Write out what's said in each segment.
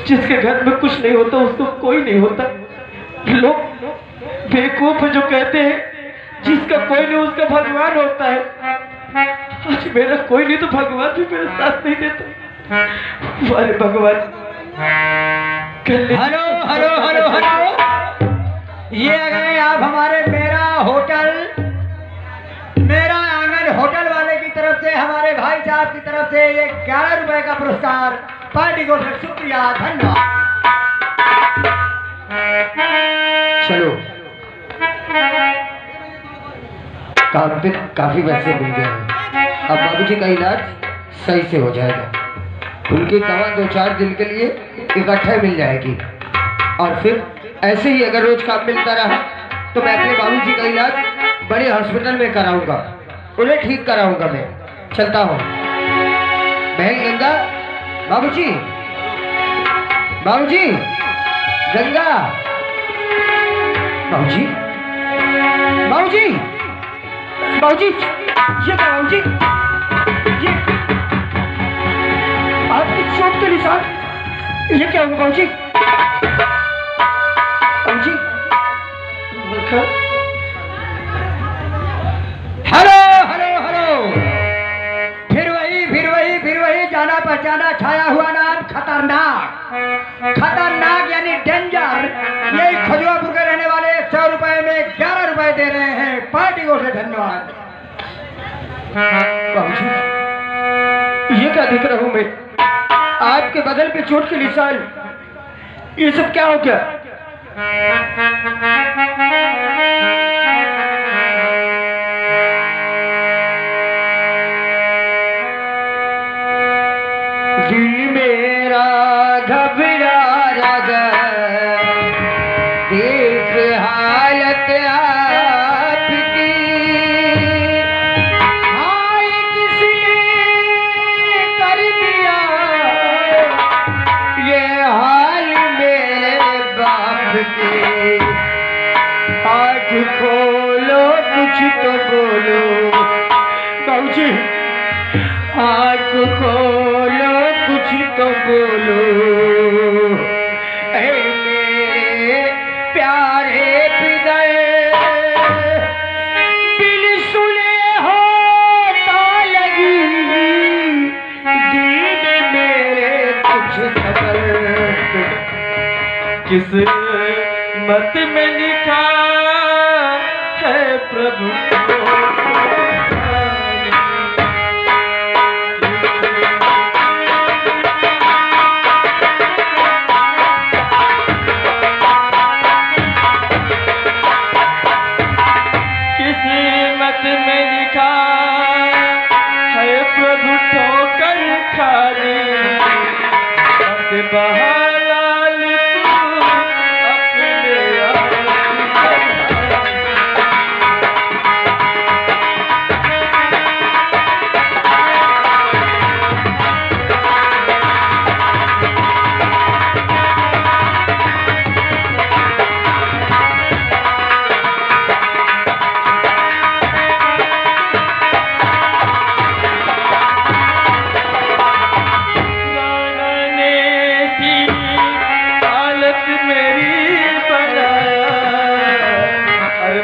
जिसके घर में कुछ नहीं होता उसको कोई नहीं होता। लोग बेवकूफ जो कहते हैं जिसका कोई नहीं उसका भगवान होता है। आज मेरा कोई नहीं तो भगवान भी मेरे साथ नहीं देता। अरे भगवान, हेलो हेलो हेलो हेलो, ये आ गए आप हमारे मेरा आंगन होटल वाले की तरफ से, हमारे भाई साहब की तरफ से ये 11 रुपए का पुरस्कार पार्टी को। शुक्रिया, धन्यवाद। चलो, काफी पैसे मिल गए हैं। अब बाबूजी का इलाज सही से हो जाएगा। उनकी दवा 2-4 दिन के लिए इकट्ठे मिल जाएगी और फिर ऐसे ही अगर रोज काम मिलता रहा तो मैं अपने बाबूजी का इलाज बड़े हॉस्पिटल में कराऊंगा, उन्हें ठीक कराऊंगा। मैं चलता हूँ। बहन गंगा, बाबूजी, बाबूजी, गंगा, बाबूजी, बाबूजी, बाबूजी, ये बाबूजी, ये आपकी चोट के निशान, ये क्या हुआ बाबूजी? बाबूजी, हेलो हेलो हेलो, फिर वही जाना पहचाना छाया हुआ नाम खतरनाक। खतरनाक यानी डेंजर। यही खजुआपुर के रहने वाले 100 रुपए में 11 रुपए दे रहे हैं पार्टी को। धन्यवाद। बाबूजी, ये क्या देख रहा हूं मैं? आपके बदल पे चोट के निशान, ये सब क्या हो गया? दिल मेरा घबरा रहा, देख हालत आपकी। हाय किसने कर दिया ये हाल मेरे बाप के। आँख खोलो कुछ तो बोलो बाबूजी, आँख खोलो कुछ तो बोलो। मेरे प्यारे पिताए, दिल सुने हो तो लगी, दिल में मेरे कुछ खबर। किस्मत में लिखा है प्रभु में लिखा है प्रभु ठोकर खाने। बहालाल तू अपने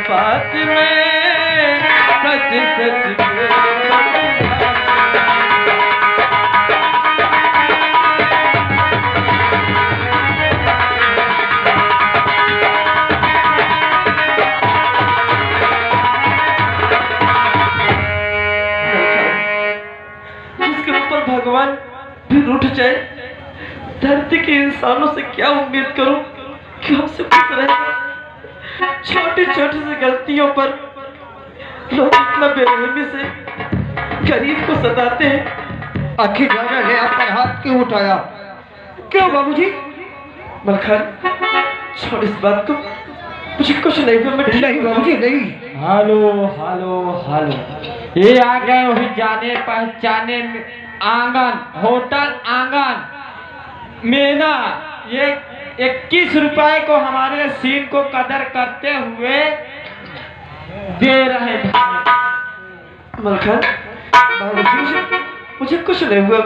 बात में सच सच जिसके ऊपर भगवान भी रूठ जाए। धरती के इंसानों से क्या उम्मीद करूं कि हमसे खुश रहे। छोटी छोटी सी गलतियों पर लोग इतना बेरहमी से गरीब को सताते हैं। आखिर राजा ने आप पर हाथ क्यों उठाया? क्यों बाबूजी? मलखान, छोड़ इस बात को, मुझे कुछ नहीं हुआ। नहीं बाबूजी नहीं। हेलो हेलो हेलो, ये आ गए वही जाने पहचाने आंगन होटल आंगन मेना। ये 21 रुपए को हमारे सीन को कदर करते हुए दे रहे हैं। मलखान, मुझे कुछ नहीं हुआ।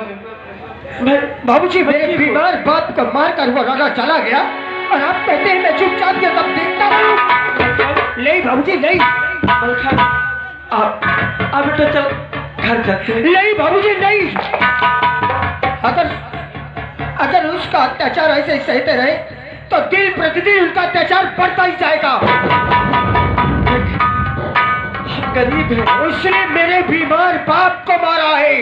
बाबूजी मेरे बीमार बाप को मारकर वो राजा चला गया और आप कहते हैं मैं चुपचाप के तब देखता हूँ। नहीं बाबूजी नहीं। मलखान आप बेटा चल घर जाते हैं। नहीं बाबूजी नहीं। अगर उसका अत्याचार ऐसे सहते रहे तो दिन प्रतिदिन उनका अत्याचार बढ़ता ही जाएगा। गरीब है, उसने मेरे बीमार बाप को मारा है।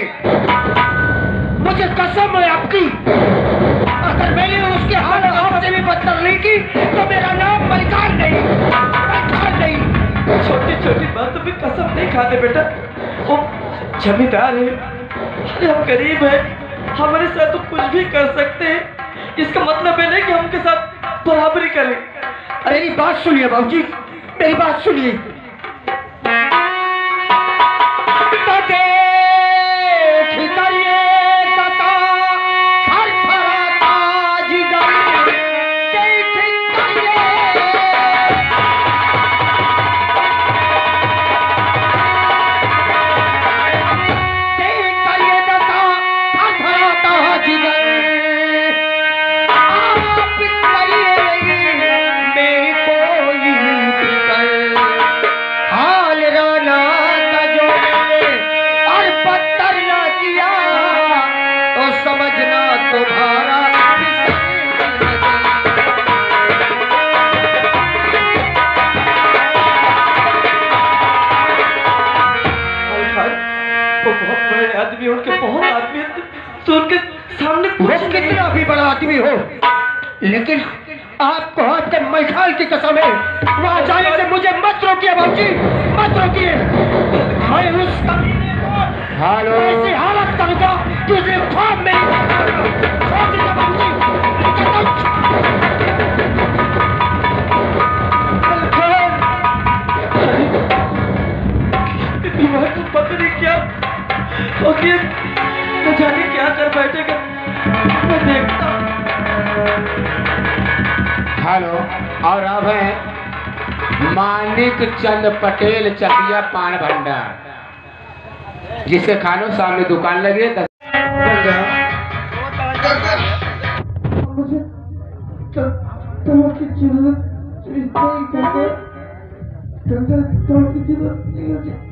मुझे कसम है आपकी, अगर मैंने उसके हाल आपसे भी बदतर नहीं की तो मेरा नाम मलखान नहीं, मलखान नहीं। छोटी छोटी बातों पे कसम नहीं खाते बेटा, वो जमींदार है, अरे हम गरीब है, हमारे साथ तो कुछ भी कर सकते हैं, इसका मतलब है नहीं कि हम उनके साथ बराबरी करें। मेरी बात सुनिए बाबूजी, मेरी बात सुनिए। आदमी उनके बहुत आदमी तो उनके सामने कुछ कितना भी बड़ा आदमी हो, लेकिन आपको आपके मलखान की कसम है वहां जाने से मुझे मत रोकिए बाबूजी, मत रोकिए। मैं उस कमीने को ऐसी हालत करूंगा कि उसे ख्वाब में छोड़ दीजिए बाबूजी। दिमाग को पता नहीं क्या ओके, तो जाने क्या कर बैठेगा, मैं देखता हूँ। हेलो, और अब है मानिक चंद पटेल चकिया पान भंडार, जिसे खानो सामने दुकान लगी है। मुझे की जरूरत नहीं है।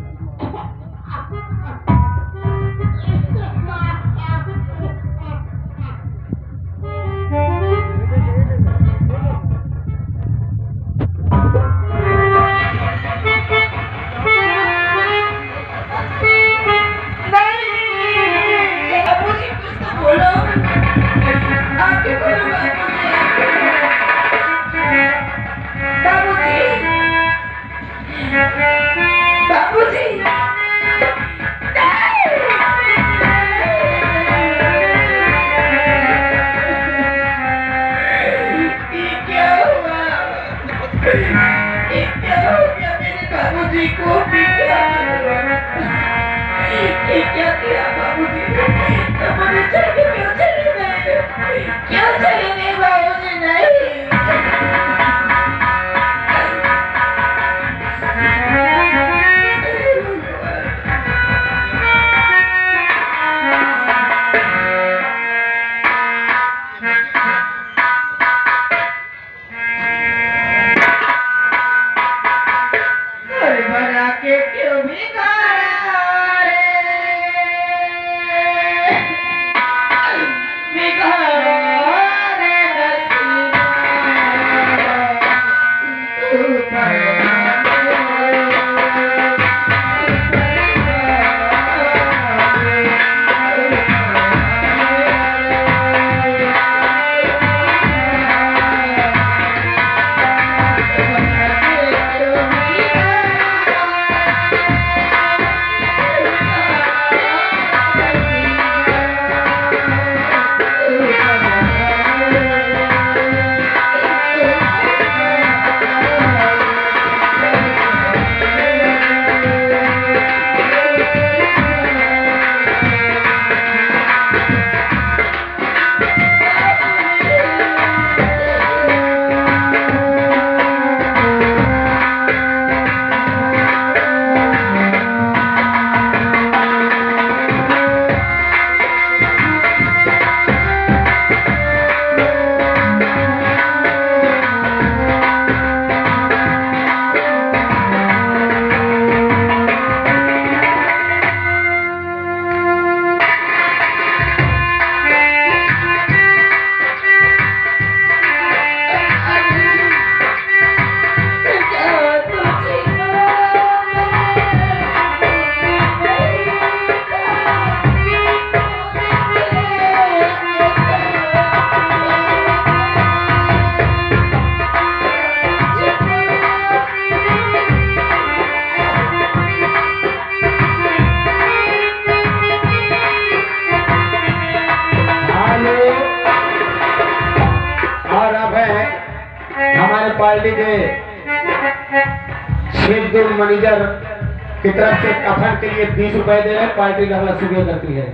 पार्टी के शेखदुल मैनेजर की तरफ से कफन के लिए 20 रुपए दे रहे हैं, पार्टी का हमें शुक्रिया करती है।